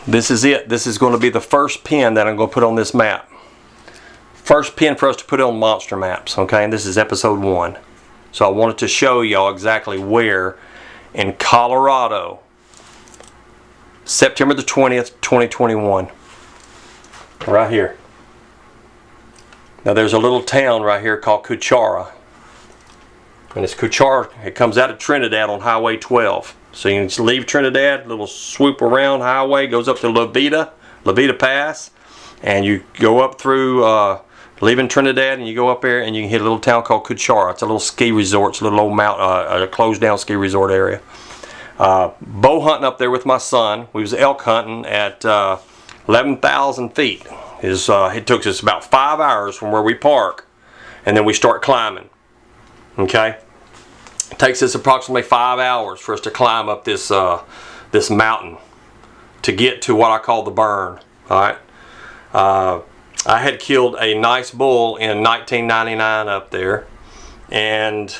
This is it. This is going to be the first pin that I'm going to put on this map. First pin for us to put on monster maps, okay? And this is episode 1. So I wanted to show y'all exactly where in Colorado, September the 20th, 2021. Right here. Now there's a little town right here called Cuchara. And it's Cuchara, it comes out of Trinidad on Highway 12. So you can leave Trinidad, little swoop around highway, goes up to La Vida Pass, and you go up through, leaving Trinidad, and you go up there and you can hit a little town called Cuchara. It's a little ski resort, it's a little old a closed down ski resort area. Bow hunting up there with my son. We was elk hunting at 11,000 feet. It took us about 5 hours from where we park, and then we start climbing. Okay, it takes us approximately 5 hours for us to climb up this this mountain to get to what I call the burn. All right, I had killed a nice bull in 1999 up there, and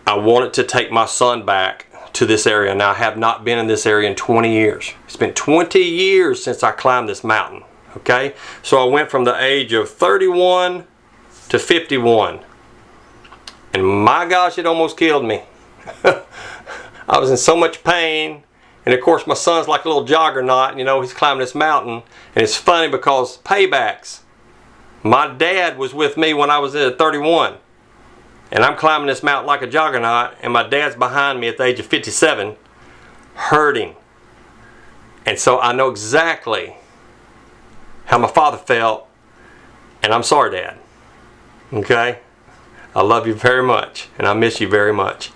I wanted to take my son back to this area. Now I have not been in this area in 20 years. It's been 20 years since I climbed this mountain. Okay, so I went from the age of 31 to 51. And my gosh, it almost killed me. I was in so much pain. And of course my son's like a little juggernaut, you know, he's climbing this mountain. And it's funny because paybacks. My dad was with me when I was at 31. And I'm climbing this mountain like a juggernaut, and my dad's behind me at the age of 57, hurting. And so I know exactly how my father felt, and I'm sorry, Dad. Okay? I love you very much, and I miss you very much.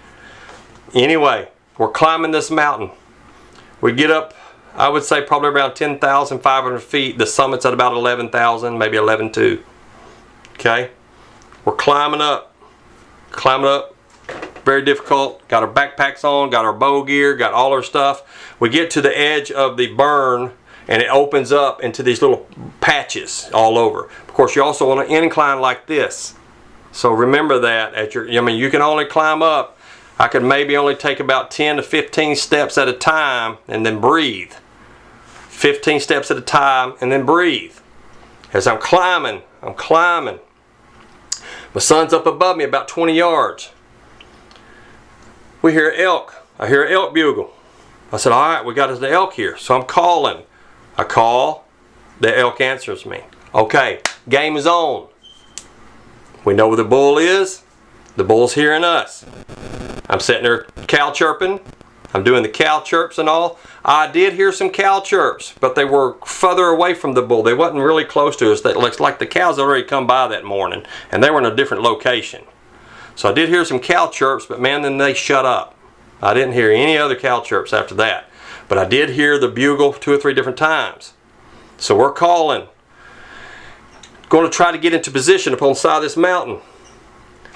Anyway, we're climbing this mountain. We get up, I would say probably around 10,500 feet. The summit's at about 11,000, maybe 11,200. Okay? We're climbing up. Very difficult. Got our backpacks on, got our bow gear, got all our stuff. We get to the edge of the burn, and it opens up into these little patches all over. Of course, you also want to incline like this. So remember that you can only climb up. I could maybe only take about 10 to 15 steps at a time and then breathe. 15 steps at a time and then breathe. As I'm climbing. My son's up above me about 20 yards. We hear elk. I hear an elk bugle. I said, all right, we got the elk here. So I'm calling. I call. The elk answers me. Okay, game is on. We know where the bull is. The bull's hearing us. I'm sitting there cow chirping. I'm doing the cow chirps and all. I did hear some cow chirps, but they were further away from the bull. They wasn't really close to us. That looks like the cows had already come by that morning, and they were in a different location. So I did hear some cow chirps, but man, then they shut up. I didn't hear any other cow chirps after that. But I did hear the bugle 2 or 3 different times. So we're calling. Going to try to get into position upon the side of this mountain.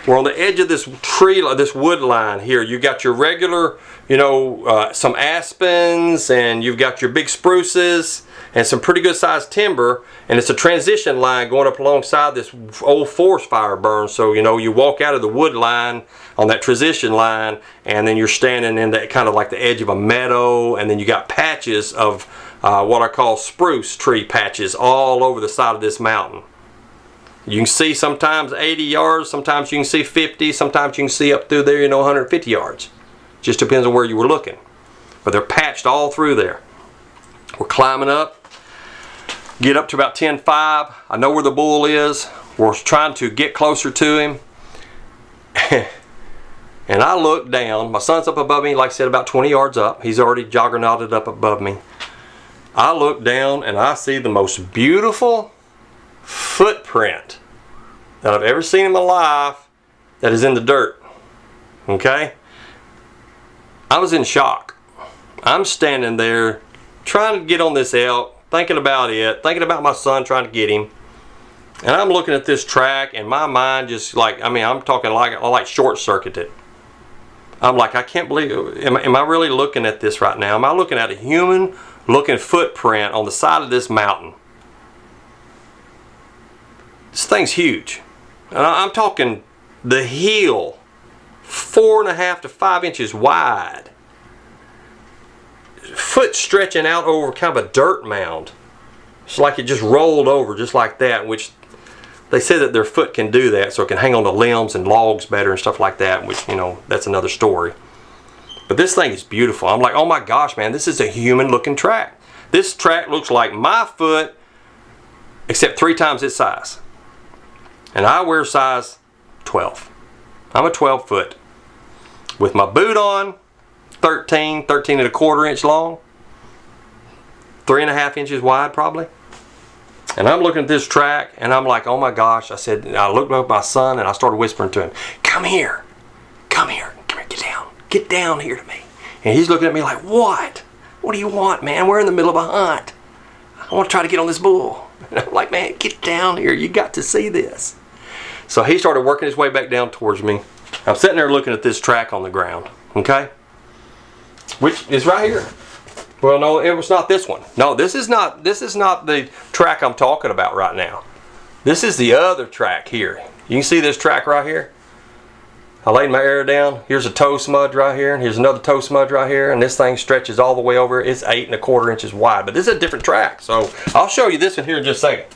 We're on the edge of this tree, this wood line here. You got your regular, some aspens, and you've got your big spruces, and some pretty good sized timber. And it's a transition line going up alongside this old forest fire burn. So, you walk out of the wood line on that transition line, and then you're standing in that kind of like the edge of a meadow, and then you got patches of what I call spruce tree patches all over the side of this mountain. You can see sometimes 80 yards, sometimes you can see 50, sometimes you can see up through there, 150 yards. Just depends on where you were looking. But they're patched all through there. We're climbing up, get up to about 10.5. I know where the bull is. We're trying to get closer to him. And I look down. My son's up above me, like I said, about 20 yards up. He's already joggernauted up above me. I look down and I see the most beautiful footprint that I've ever seen in my life that is in the dirt. Okay? I was in shock. I'm standing there trying to get on this elk, thinking about it, thinking about my son, trying to get him. And I'm looking at this track, and my mind just I'm talking like short-circuited. I'm like, I can't believe, am I really looking at this right now? Am I looking at a human-looking footprint on the side of this mountain? This thing's huge. And I'm talking the heel, 4.5 to 5 inches wide. foot stretching out over kind of a dirt mound. It's like it just rolled over just like that, which they say that their foot can do that, so it can hang on to limbs and logs better and stuff like that, which, you know, that's another story. But this thing is beautiful. I'm like, oh my gosh, man, this is a human looking track. This track looks like my foot, except 3 times its size. And I wear size 12. I'm a 12 foot. With my boot on, 13 and a quarter inch long, 3.5 inches wide probably. And I'm looking at this track and I'm like, oh my gosh. I looked up at my son and I started whispering to him, come here, get down here to me. And he's looking at me like, what do you want, man? We're in the middle of a hunt. I want to try to get on this bull. And I'm like, man, get down here, you got to see this. So he started working his way back down towards me. I'm sitting there looking at this track on the ground, okay? Which is right here. Well, no, it was not this one. No, this is not the track I'm talking about right now. This is the other track here. You can see this track right here. I laid my arrow down. Here's a toe smudge right here, and here's another toe smudge right here, and this thing stretches all the way over. It's 8.25 inches wide, but this is a different track. So I'll show you this one here in just a second.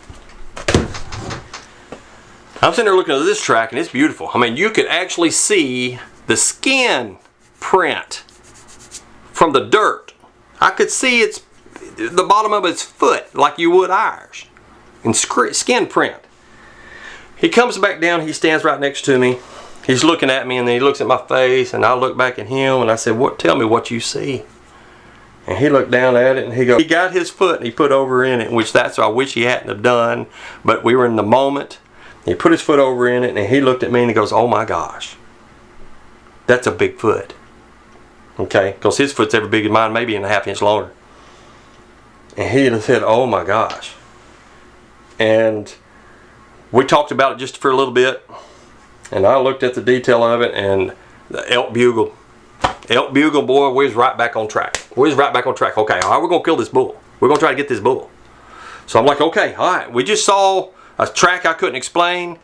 I'm sitting there looking at this track, and it's beautiful. I mean, you could actually see the skin print from the dirt. I could see the bottom of its foot like you would ours, in skin print. He comes back down. He stands right next to me. He's looking at me, and then he looks at my face, and I look back at him, and I said, tell me what you see. And he looked down at it, and he got his foot, and he put over in it, which that's what I wish he hadn't have done, but we were in the moment. He put his foot over in it, and he looked at me, and he goes, oh my gosh, that's a big foot. Okay, because his foot's every big as mine, maybe 1/2 inch longer. And he said, oh my gosh. And we talked about it just for a little bit. And I looked at the detail of it, and the elk bugle, boy, we was right back on track. Okay, all right, we're going to kill this bull. We're going to try to get this bull. So I'm like, okay, all right. We just saw a track I couldn't explain.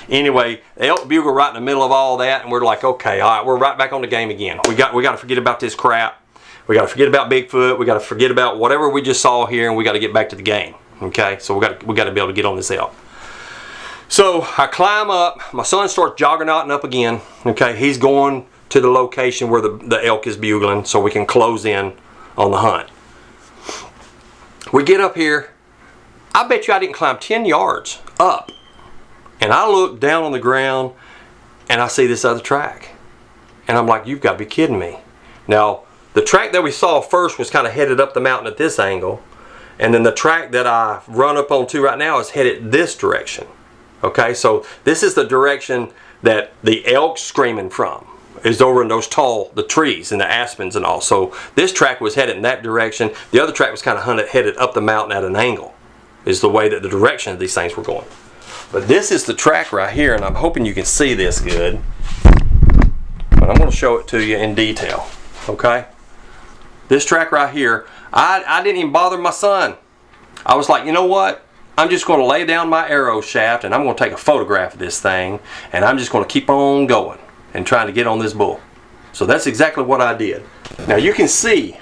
Anyway, the elk bugle right in the middle of all that, and we're like, okay, all right, we're right back on the game again. We got to forget about this crap. We got to forget about Bigfoot. We got to forget about whatever we just saw here, and we got to get back to the game. Okay, so we got to be able to get on this elk. So I climb up. My son starts joggernauting up again. Okay, he's going to the location where the elk is bugling, so we can close in on the hunt. We get up here. I bet you I didn't climb 10 yards up. And I look down on the ground, and I see this other track. And I'm like, you've got to be kidding me. Now, the track that we saw first was kind of headed up the mountain at this angle. And then the track that I run up onto right now is headed this direction. Okay, so this is the direction that the elk's screaming from, is over in those the trees and the aspens and all. So this track was headed in that direction. The other track was kind of headed up the mountain at an angle, is the way that the direction of these things were going. But this is the track right here, and I'm hoping you can see this good. But I'm going to show it to you in detail, okay? This track right here, I didn't even bother my son. I was like, you know what? I'm just going to lay down my arrow shaft, and I'm going to take a photograph of this thing, and I'm just going to keep on going and trying to get on this bull. So that's exactly what I did. Now you can see,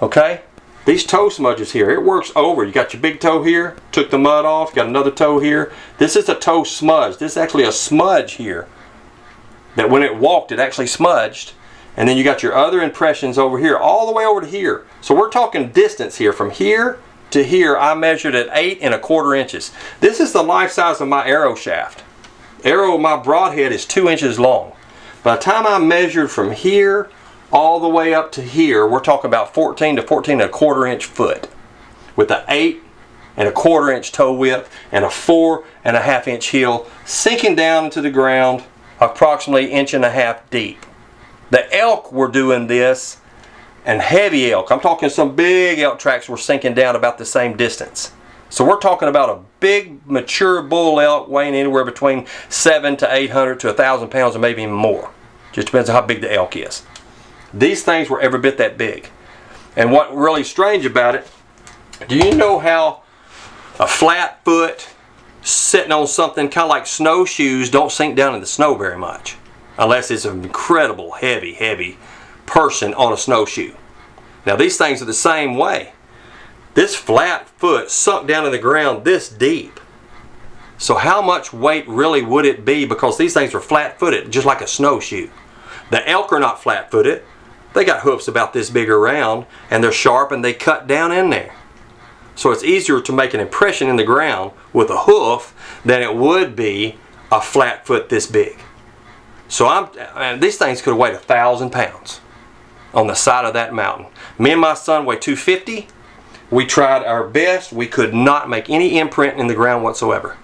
okay, these toe smudges here, it works over. You got your big toe here, took the mud off, got another toe here. This is a toe smudge. This is actually a smudge here that when it walked, it actually smudged. And then you got your other impressions over here, all the way over to here. So we're talking distance here. From here to here, I measured at 8.25 inches. This is the life size of my arrow shaft. My broadhead is 2 inches long. By the time I measured from here all the way up to here, we're talking about 14 to 14.25 inch foot with an 8.25 inch toe width and a 4.5 inch heel, sinking down into the ground approximately 1.5 inches deep. The elk were doing this, and heavy elk, I'm talking some big elk tracks, were sinking down about the same distance. So we're talking about a big mature bull elk weighing anywhere between 700 to 800 to 1,000 pounds, or maybe even more. Just depends on how big the elk is. These things were every bit that big. And what really strange about it, do you know how a flat foot sitting on something kind of like snowshoes don't sink down in the snow very much? Unless it's an incredible heavy person on a snowshoe. Now these things are the same way. This flat foot sunk down in the ground this deep. So how much weight really would it be? Because these things are flat-footed, just like a snowshoe. The elk are not flat-footed. They got hoofs about this big around, and they're sharp, and they cut down in there. So it's easier to make an impression in the ground with a hoof than it would be a flat foot this big. So these things could have weighed 1,000 pounds on the side of that mountain. Me and my son weigh 250. We tried our best. We could not make any imprint in the ground whatsoever.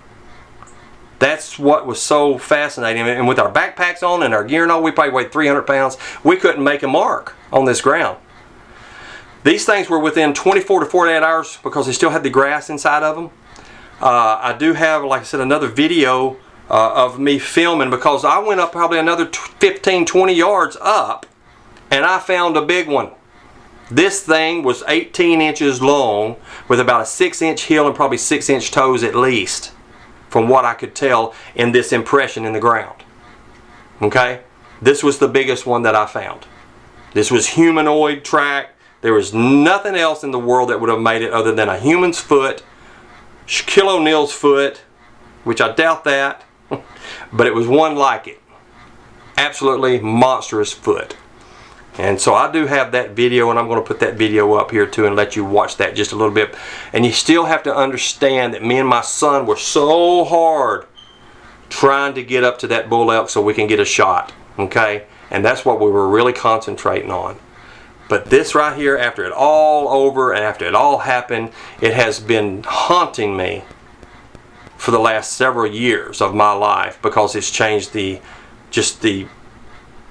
That's what was so fascinating. And with our backpacks on and our gear and all, we probably weighed 300 pounds. We couldn't make a mark on this ground. These things were within 24 to 48 hours because they still had the grass inside of them. I do have, like I said, another video of me filming, because I went up probably another 15, 20 yards up and I found a big one. This thing was 18 inches long with about a 6-inch heel and probably 6-inch toes at least, from what I could tell in this impression in the ground. Okay? This was the biggest one that I found. This was humanoid track. There was nothing else in the world that would have made it other than a human's foot, Shaquille O'Neal's foot, which I doubt that, but it was one like it. Absolutely monstrous foot. And so I do have that video, and I'm going to put that video up here too and let you watch that just a little bit. And you still have to understand that me and my son were so hard trying to get up to that bull elk so we can get a shot. Okay? And that's what we were really concentrating on. But this right here, after it all over and after it all happened, it has been haunting me for the last several years of my life, because it's changed the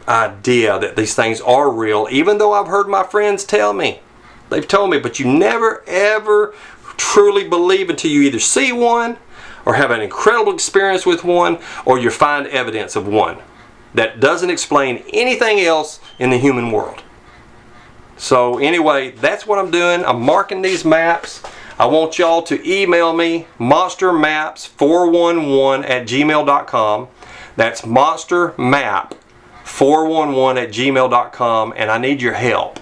idea that these things are real, even though I've heard my friends tell me. They've told me, but you never ever truly believe until you either see one or have an incredible experience with one, or you find evidence of one that doesn't explain anything else in the human world. So anyway, that's what I'm doing. I'm marking these maps. I want y'all to email me monstermaps411@gmail.com. That's monstermap411@gmail.com, and I need your help.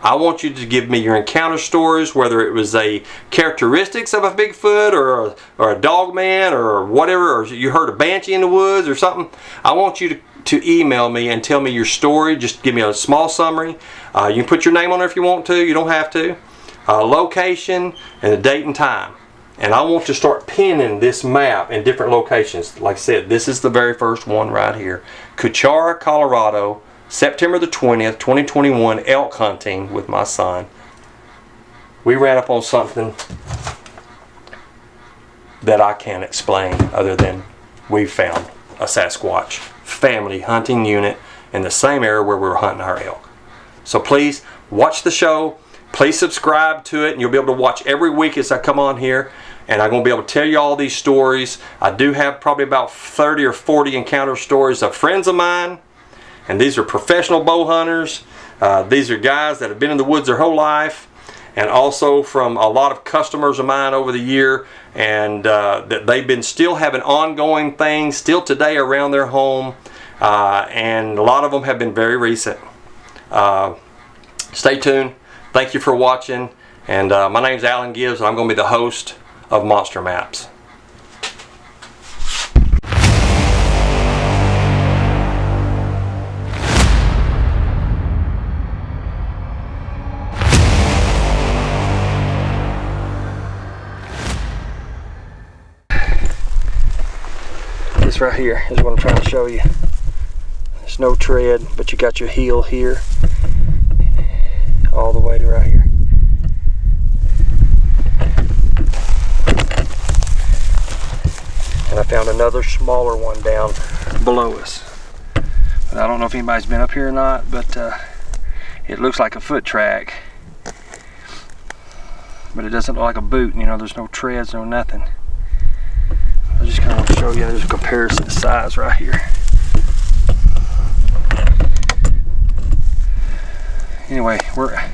I want you to give me your encounter stories, whether it was a characteristics of a Bigfoot or a dog man or whatever, or you heard a banshee in the woods or something. I want you to email me and tell me your story. Just give me a small summary. You can put your name on there if you want to. You don't have to. Location and the date and time. And I want to start pinning this map in different locations. Like I said, this is the very first one right here. Cuchara, Colorado, September the 20th, 2021, elk hunting with my son. We ran up on something that I can't explain other than we found a Sasquatch family hunting unit in the same area where we were hunting our elk. So please watch the show. Please subscribe to it, and you'll be able to watch every week as I come on here. And I'm going to be able to tell you all these stories. I do have probably about 30 or 40 encounter stories of friends of mine. And these are professional bow hunters. These are guys that have been in the woods their whole life. And also from a lot of customers of mine over the year. And that they've been still having ongoing things still today around their home. And a lot of them have been very recent. Stay tuned. Thank you for watching. And my name's Alan Gibbs, and I'm going to be the host of Monster Maps. This right here is what I'm trying to show you. There's no tread, but you got your heel here all the way to right here. And I found another smaller one down below us. But I don't know if anybody's been up here or not, but it looks like a foot track. But it doesn't look like a boot, you know, there's no treads, no nothing. I just kind of want to show you, there's a comparison size right here. Anyway, I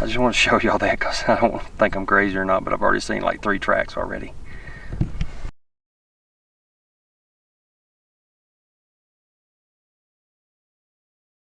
just want to show y'all that because I don't think I'm crazy or not, but I've already seen like 3 tracks already.